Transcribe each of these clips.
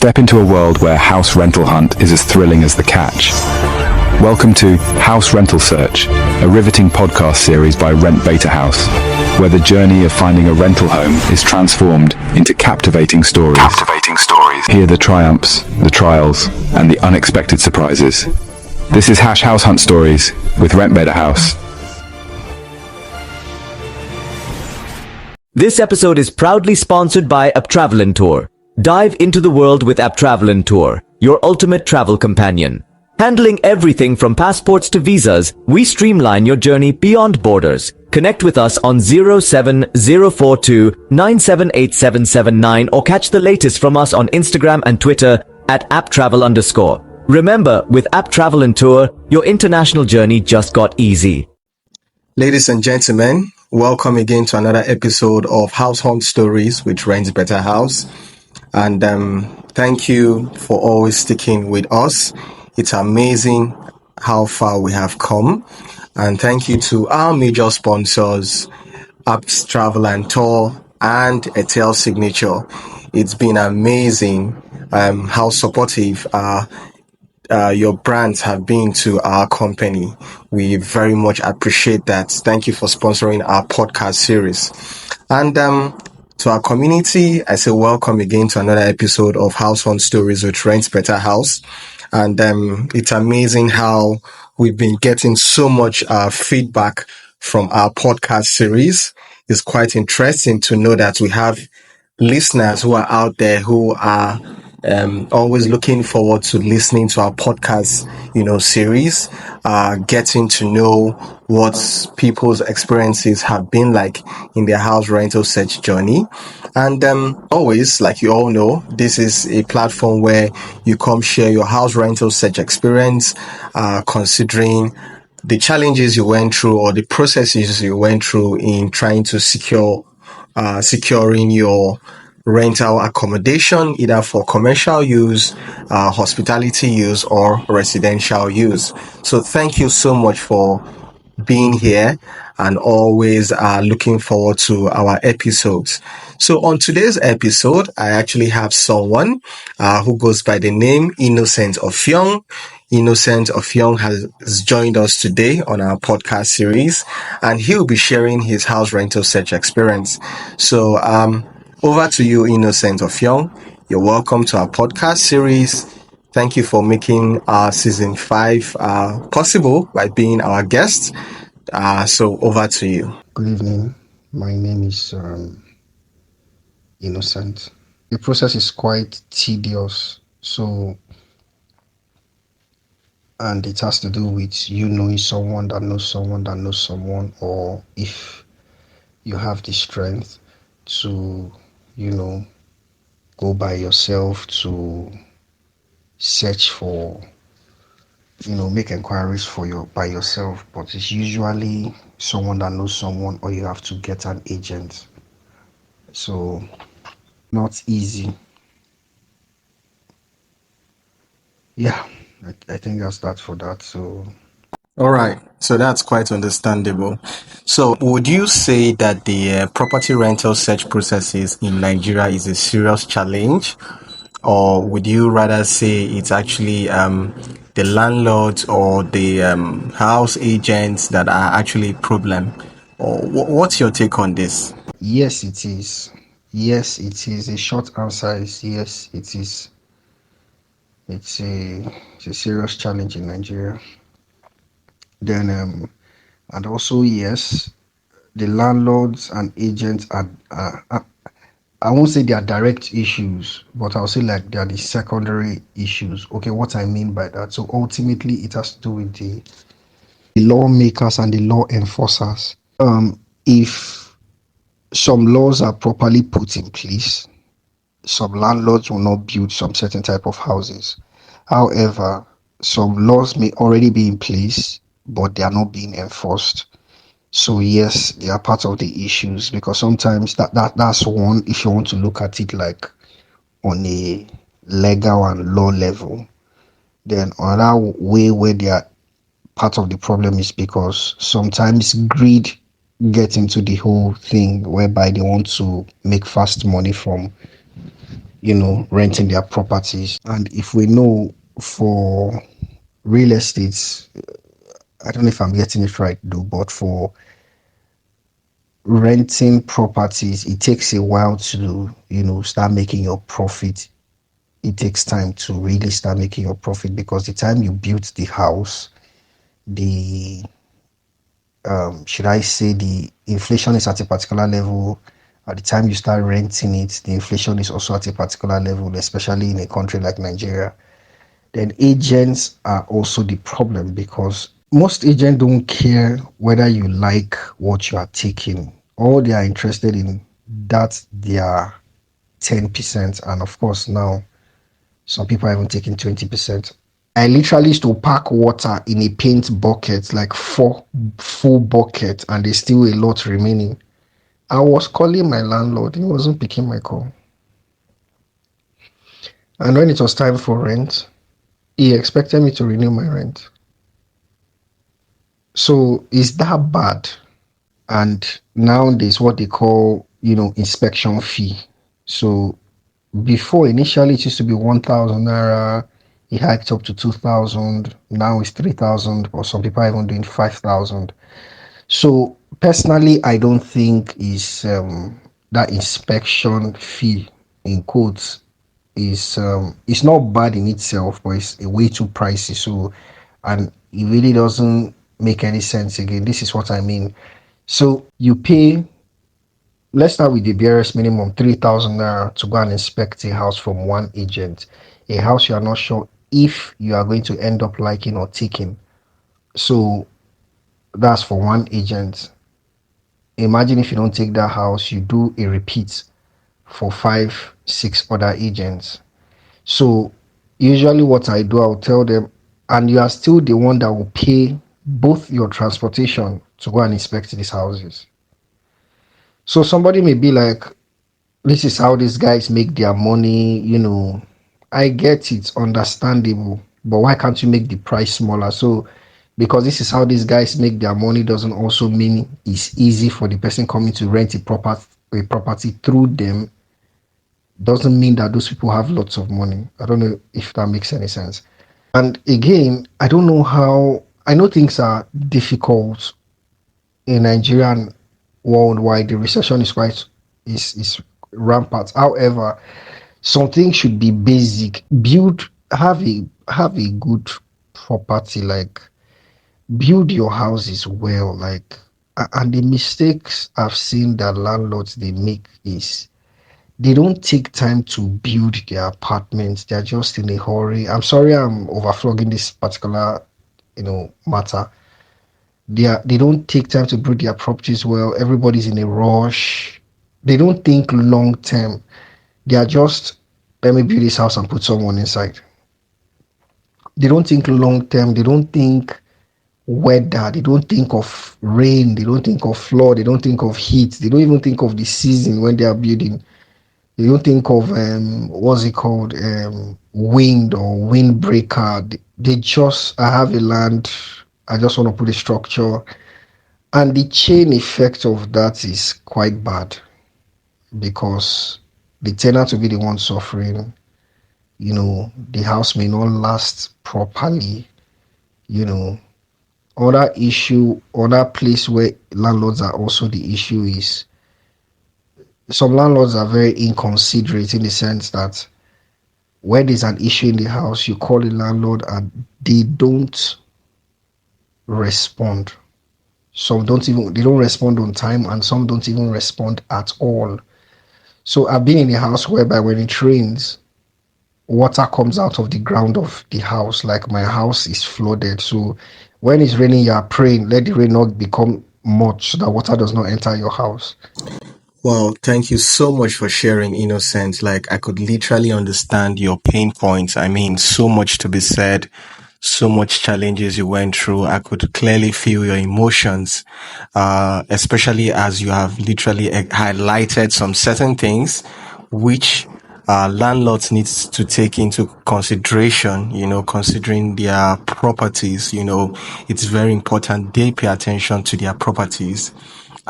Step into a world where house rental hunt is as thrilling as the catch. Welcome to House Rental Search, a riveting podcast series by Rent Beta House, where the journey of finding a rental home is transformed into captivating stories. Hear the triumphs, the trials, and the unexpected surprises. This is House Hunt Stories with Rent Beta House. This episode is proudly sponsored by Travel Tour. Dive into the world with Travel Tour, your ultimate travel companion. Handling everything from passports to visas, we streamline your journey beyond borders. Connect with us on 07042978779 or catch the latest from us on Instagram and Twitter at @apptravel_. Remember, with Travel Tour, your international journey just got easy. Ladies and gentlemen, welcome again to another episode of House Hunt Stories with Rent Beta House. And thank you for always sticking with us. It's amazing how far we have come. And thank you to our major sponsors, Apps Travel and Tour and Etel Signature. It's been amazing how supportive your brands have been to our company. We very much appreciate that. Thank you for sponsoring our podcast series. And to our community, I say welcome again to another episode of House Hunt Stories with Rent Beta House. And it's amazing how we've been getting so much feedback from our podcast series. It's quite interesting to know that we have listeners who are out there who are always looking forward to listening to our podcast, series, getting to know what people's experiences have been like in their house rental search journey. And always, like you all know, this is a platform where you come share your house rental search experience, considering the challenges you went through or the processes you went through in trying to securing your rental accommodation, either for commercial use, hospitality use, or residential use. So thank you so much for being here and always looking forward to our episodes. So on today's episode, I actually have someone who goes by the name Innocent Offiong. Innocent Offiong has joined us today on our podcast series, and he'll be sharing his house rental search experience. So over to you, Innocent Offiong. You're welcome to our podcast series. Thank you for making our season 5 possible by being our guest. So over to you. Good evening. My name is Innocent. The process is quite tedious, and it has to do with you knowing someone that knows someone that knows someone, or if you have the strength to go by yourself to search for, make inquiries by yourself. But it's usually someone that knows someone, or you have to get an agent. So not easy. Yeah, I think that's that for that. So all right, so that's quite understandable. So would you say that the property rental search processes in Nigeria is a serious challenge, or would you rather say it's actually the landlords or the house agents that are actually a problem? Or what's your take on this? yes, it is. Yes, it is. A short answer is yes, it is. It's a serious challenge in Nigeria. Then and also yes, the landlords and agents are I won't say they are direct issues, but I'll say like they are the secondary issues. Okay, what I mean by that. So ultimately it has to do with the lawmakers and the law enforcers. If some laws are properly put in place, some landlords will not build some certain type of houses. However, some laws may already be in place, but they are not being enforced. So yes, they are part of the issues, because sometimes that's one, if you want to look at it like on a legal and law level. Then another way where they are part of the problem is because sometimes greed gets into the whole thing, whereby they want to make fast money from renting their properties. And if we know for real estates, I don't know if I'm getting it right though, but for renting properties, it takes a while to, start making your profit. It takes time to really start making your profit because the time you built the house, the should I say the inflation is at a particular level. At the time you start renting it, the inflation is also at a particular level, especially in a country like Nigeria. Then agents are also the problem because most agents don't care whether you like what you are taking. All they are interested in that their 10%. And of course now some people are even taking 20%. I literally used to pack water in a paint bucket, like 4 full buckets, and there's still a lot remaining. I was calling my landlord, he wasn't picking my call. And when it was time for rent, he expected me to renew my rent. So is that bad? And now there's what they call, inspection fee. So before, initially it used to be 1,000 naira, it hiked up to 2,000, now it's 3,000, or some people are even doing 5,000. So personally, I don't think is that inspection fee in quotes is it's not bad in itself, but it's a way too pricey. So, and it really doesn't make any sense. Again, this is what I mean. So you pay. Let's start with the barest minimum 3,000 naira to go and inspect a house from one agent. A house you are not sure if you are going to end up liking or taking. So that's for one agent. Imagine if you don't take that house, you do a repeat for 5, 6 other agents. So usually what I do, I'll tell them, and you are still the one that will pay both your transportation to go and inspect these houses. So somebody may be like, this is how these guys make their money. I get it's understandable, but why can't you make the price smaller? So because this is how these guys make their money doesn't also mean it's easy for the person coming to rent a property through them. Doesn't mean that those people have lots of money. I don't know if that makes any sense. And again, I don't know how. I know things are difficult in Nigeria and worldwide. The recession is rampant. However, something should be basic. Have a good property, like build your houses well, like and the mistakes I've seen that landlords they make is they don't take time to build their apartments. They're just in a hurry. I'm sorry I'm overflogging this particular matter. They don't take time to build their properties well. Everybody's in a rush. They don't think long term. They are just, let me build this house and put someone inside. They don't think long term. They don't think weather. They don't think of rain. They don't think of flood. They don't think of heat. They don't even think of the season when they are building. They don't think of what's it called, wind or windbreaker. They just, I have a land. I just want to put a structure, and the chain effect of that is quite bad because the tenant will be the one suffering. The house may not last properly. You know, other issue, other place where landlords are also the issue is some landlords are very inconsiderate in the sense that when there's an issue in the house, you call the landlord and they don't respond. They don't respond on time, and some don't even respond at all. So I've been in a house whereby when it rains, water comes out of the ground of the house. Like my house is flooded. So when it's raining, you are praying, let the rain not become much so that water does not enter your house. Well, thank you so much for sharing, Innocent. Like, I could literally understand your pain points. I mean, so much to be said, so much challenges you went through. I could clearly feel your emotions, especially as you have literally highlighted some certain things which landlords needs to take into consideration, considering their properties. It's very important they pay attention to their properties.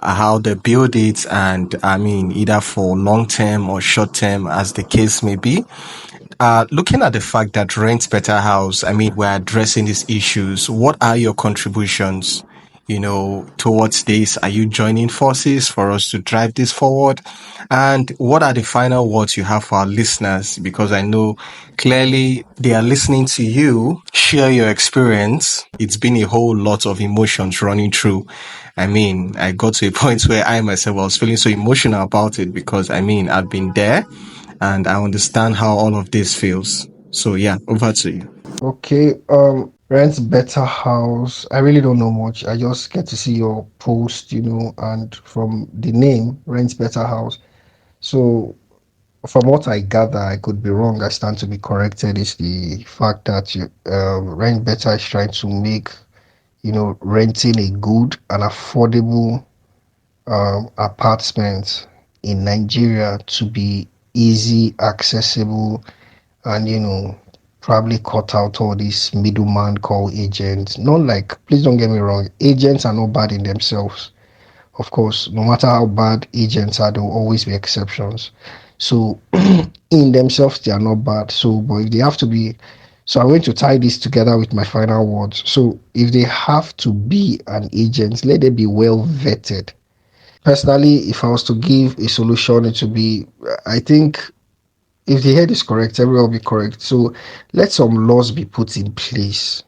how they build it, and I mean, either for long term or short term, as the case may be. Looking at the fact that Rent Better House, I mean, we're addressing these issues. What are your contributions, towards this? Are you joining forces for us to drive this forward? And what are the final words you have for our listeners? Because I know clearly they are listening to you share your experience. It's been a whole lot of emotions running through. I mean, I got to a point where I myself was feeling so emotional about it because I've been there. And I understand how all of this feels. So yeah, over to you. Okay, Rent Better House. I really don't know much. I just get to see your post, and from the name, Rent Better House. So from what I gather, I could be wrong. I stand to be corrected. Is the fact that Rent Better is trying to make, renting a good and affordable apartment in Nigeria to be easy, accessible, and probably cut out all this middleman called agents. Not like, please don't get me wrong, agents are not bad in themselves. Of course, no matter how bad agents are, there will always be exceptions. So in themselves, they are not bad. So, but if they have to be, so I'm going to tie this together with my final words. So if they have to be an agent, let them be well vetted. Personally, if I was to give a solution, it would be, I think, if the head is correct, everyone will be correct. So let some laws be put in place.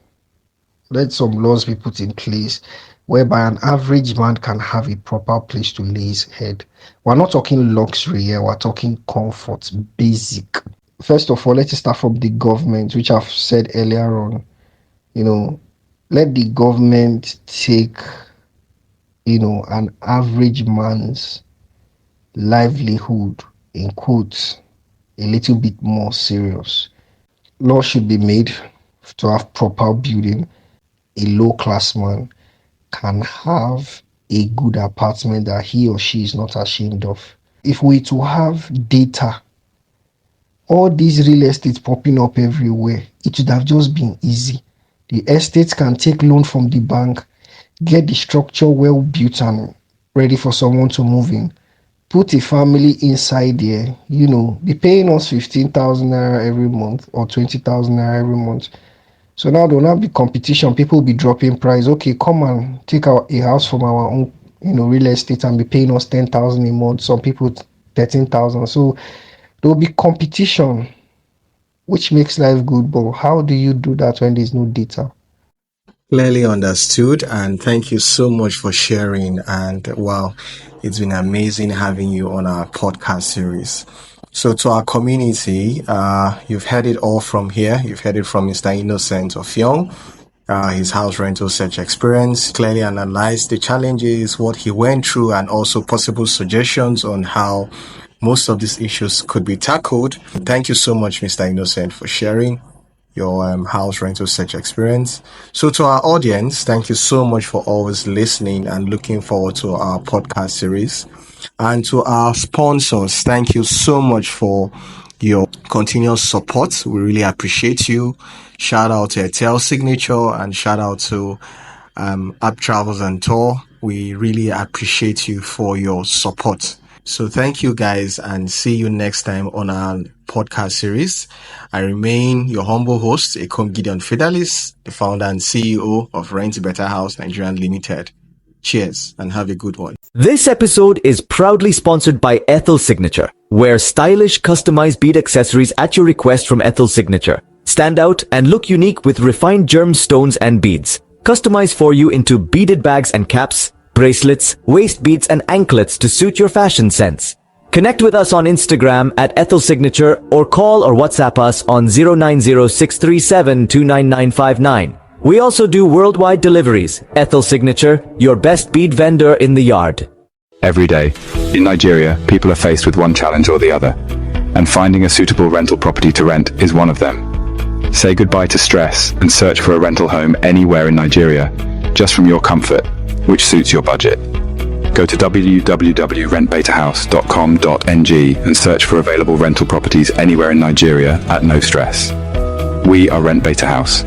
Let some laws be put in place whereby an average man can have a proper place to lay his head. We're not talking luxury here, we're talking comfort, basic. First of all, let's start from the government, which I've said earlier on. Let the government take, an average man's livelihood, in quotes, a little bit more serious. Law should be made to have proper building. A low class man can have a good apartment that he or she is not ashamed of. If we to have data, all these real estates popping up everywhere, it would have just been easy. The estates can take loan from the bank, get the structure well built and ready for someone to move in. Put a family inside there, be paying us 15,000 naira every month or 20,000 naira every month. So now there will not be competition. People will be dropping price. Okay, come and take a house from our own, real estate and be paying us 10,000 a month. Some people 13,000. So there will be competition, which makes life good. But how do you do that when there's no data? Clearly understood, and thank you so much for sharing. And wow, it's been amazing having you on our podcast series. So to our community, you've heard it all from here. You've heard it from Mr. Innocent Offiong, his house rental search experience, clearly analyzed the challenges, what he went through, and also possible suggestions on how most of these issues could be tackled. Thank you so much, Mr. Innocent, for sharing your house rental search experience. So to our audience, thank you so much for always listening and looking forward to our podcast series. And to our sponsors, thank you so much for your continuous support. We really appreciate you. Shout out to Airtel Signature and shout out to App Travels and Tour. We really appreciate you for your support. So thank you guys and see you next time on our podcast series. I remain your humble host, Ekom Gideon Fidelis, the founder and CEO of Rent Better House Nigeria Limited. Cheers and have a good one. This episode is proudly sponsored by Ethel Signature, where stylish customized bead accessories at your request from Ethel Signature stand out and look unique with refined gemstones and beads, customized for you into beaded bags and caps, bracelets, waist beads and anklets to suit your fashion sense. Connect with us on Instagram at Ethel Signature or call or WhatsApp us on 090-637-29959. We also do worldwide deliveries. Ethel Signature, your best bead vendor in the yard. Every day, in Nigeria, people are faced with one challenge or the other, and finding a suitable rental property to rent is one of them. Say goodbye to stress and search for a rental home anywhere in Nigeria, just from your comfort, which suits your budget. Go to www.rentbetahouse.com.ng and search for available rental properties anywhere in Nigeria at no stress. We are Rent Beta House.